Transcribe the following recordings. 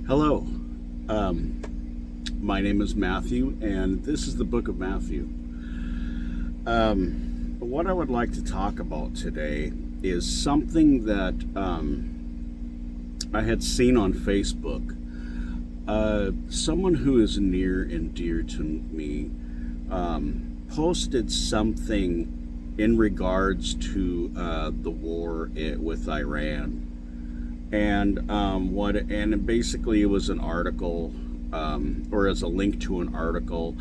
Hello, my name is Matthew, and this is the book of Matthew. What I would like to talk about today is something that I had seen on Facebook. Someone who is near and dear to me posted something in regards to the war with Iran. And basically it was an article, or as a link to an article,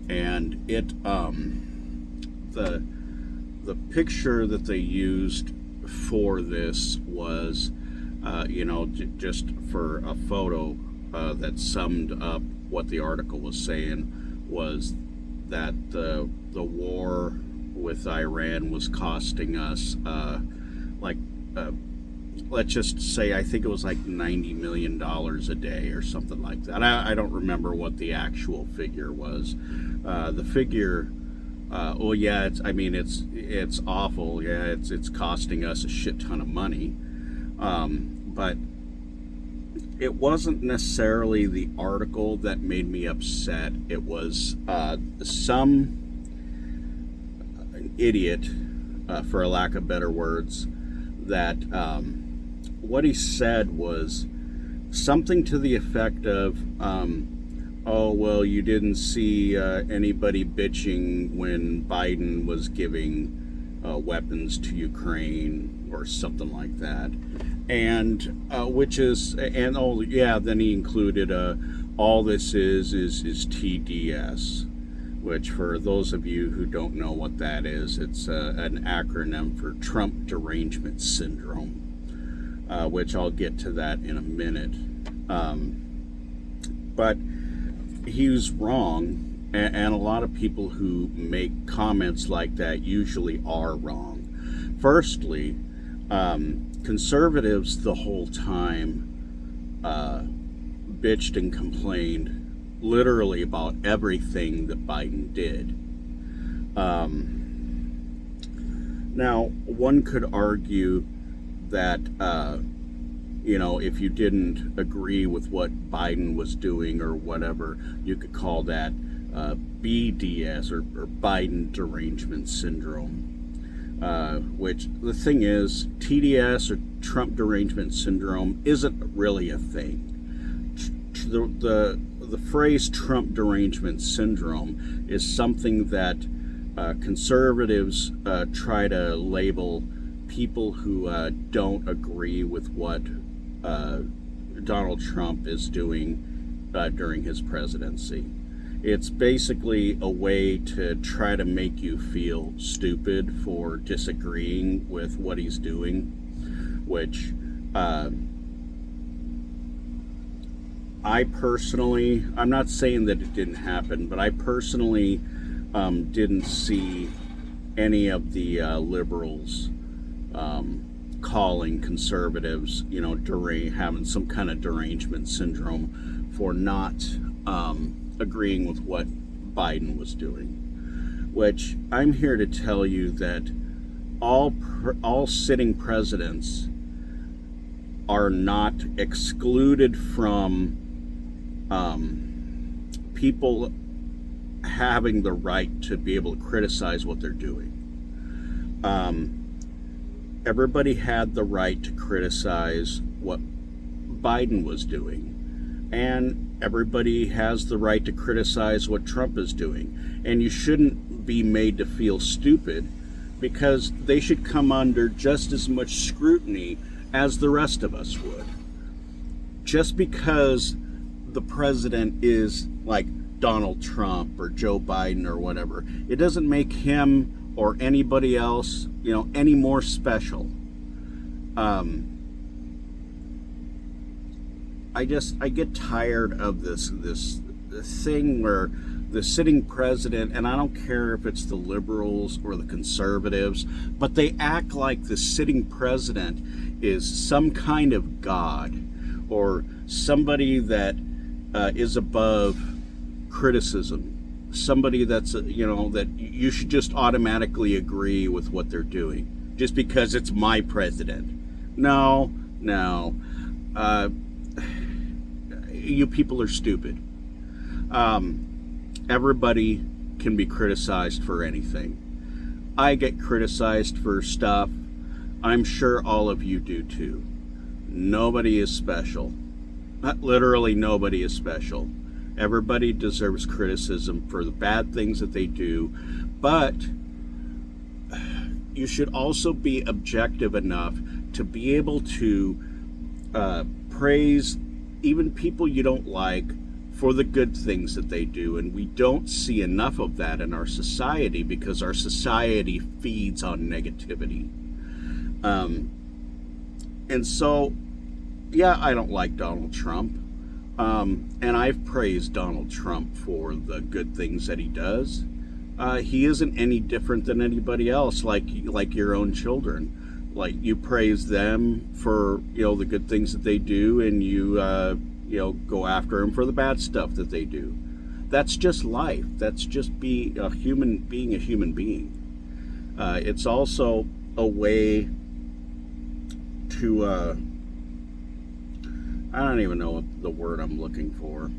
and the picture that they used for this was, just for a photo that summed up what the article was saying, was that the war with Iran was costing us like. Let's just say, I think it was like $90 million a day or something like that. I don't remember what the actual figure was. The figure, it's awful. Yeah, it's costing us a shit ton of money. But it wasn't necessarily the article that made me upset. It was some idiot, for a lack of better words, that what he said was something to the effect of, oh, well, you didn't see anybody bitching when Biden was giving weapons to Ukraine or something like that. And then he included all this is TDS, which, for those of you who don't know what that is, it's an acronym for Trump Derangement Syndrome. Which I'll get to that in a minute. But he was wrong, and a lot of people who make comments like that usually are wrong. Firstly, conservatives the whole time bitched and complained literally about everything that Biden did. Now, one could argue that if you didn't agree with what Biden was doing or whatever, you could call that BDS, or Biden Derangement Syndrome. Which, the thing is, TDS, or Trump Derangement Syndrome, isn't really a thing. The phrase Trump Derangement Syndrome is something that conservatives try to label people who don't agree with what Donald Trump is doing during his presidency. It's basically a way to try to make you feel stupid for disagreeing with what he's doing, which I personally, I'm not saying that it didn't happen, but I personally didn't see any of the liberals calling conservatives, having some kind of derangement syndrome for not agreeing with what Biden was doing. Which, I'm here to tell you that all sitting presidents are not excluded from people having the right to be able to criticize what they're doing. Everybody had the right to criticize what Biden was doing, and everybody has the right to criticize what Trump is doing. And you shouldn't be made to feel stupid, because they should come under just as much scrutiny as the rest of us would. Just because the president is like Donald Trump or Joe Biden or whatever, it doesn't make him or anybody else, any more special. I get tired of this thing where the sitting president, and I don't care if it's the liberals or the conservatives, but they act like the sitting president is some kind of god, or somebody that is above criticism. Somebody that's, that you should just automatically agree with what they're doing just because it's my president. No. you people are stupid. Everybody can be criticized for anything. I get criticized for stuff. I'm sure all of you do too. Nobody is special. Literally nobody is special. Everybody deserves criticism for the bad things that they do, but you should also be objective enough to be able to praise even people you don't like for the good things that they do. And we don't see enough of that in our society because our society feeds on negativity. And so, yeah, I don't like Donald Trump. And I've praised Donald Trump for the good things that he does. He isn't any different than anybody else, like your own children. Like, you praise them for, the good things that they do, and you go after them for the bad stuff that they do. That's just life. That's just being a human being. It's also a way to, I don't even know what the word I'm looking for.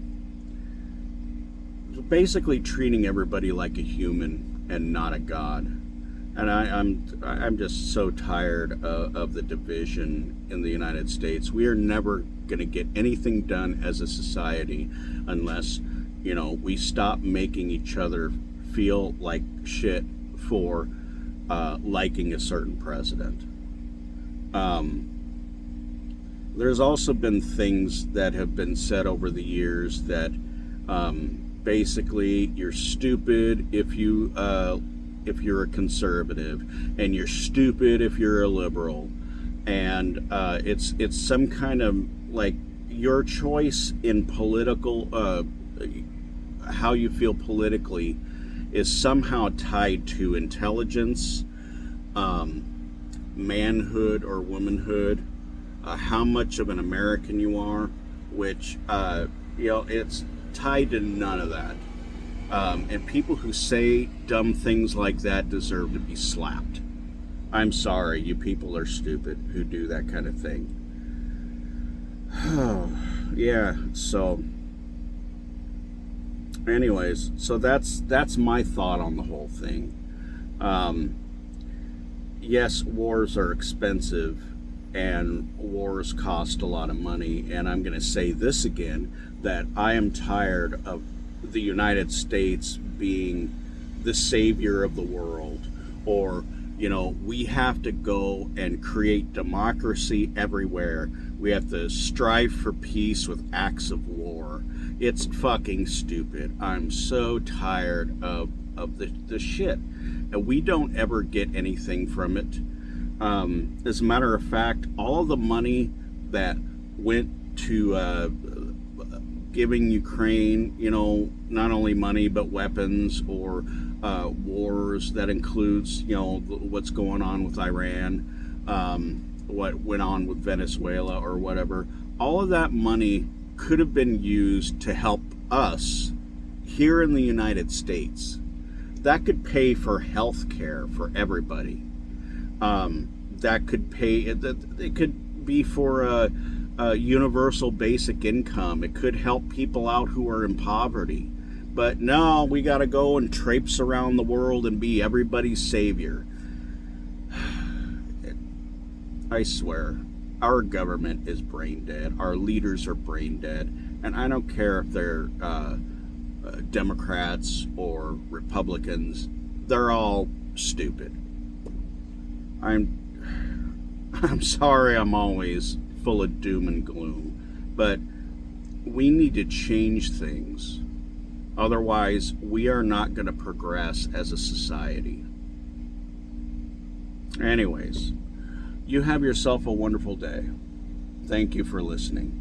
Basically treating everybody like a human and not a god. And I'm just so tired of the division in the United States. We are never going to get anything done as a society unless, we stop making each other feel like shit for liking a certain president. There's also been things that have been said over the years that basically you're stupid if you're a conservative, and you're stupid if you're a liberal, and it's some kind of like your choice in political how you feel politically is somehow tied to intelligence, manhood or womanhood, how much of an American you are, which it's tied to none of that. And people who say dumb things like that deserve to be slapped. I'm sorry, you people are stupid who do that kind of thing. Yeah, so anyways, so that's my thought on the whole thing. Yes, wars are expensive and wars cost a lot of money, and I'm going to say this again, that I am tired of the United States being the savior of the world, or we have to go and create democracy everywhere. We have to strive for peace with acts of war. It's fucking stupid. I'm so tired of the shit, and we don't ever get anything from it. As a matter of fact, all of the money that went to giving Ukraine, not only money but weapons, or wars, that includes, what's going on with Iran, what went on with Venezuela or whatever, all of that money could have been used to help us here in the United States. That could pay for health care for everybody. That could pay, it could be for a universal basic income. It could help people out who are in poverty. But no, we got to go and traipse around the world and be everybody's savior. I swear, our government is brain dead. Our leaders are brain dead. And I don't care if they're Democrats or Republicans. They're all stupid. I'm sorry I'm always full of doom and gloom, but we need to change things. Otherwise, we are not going to progress as a society. Anyways, you have yourself a wonderful day. Thank you for listening.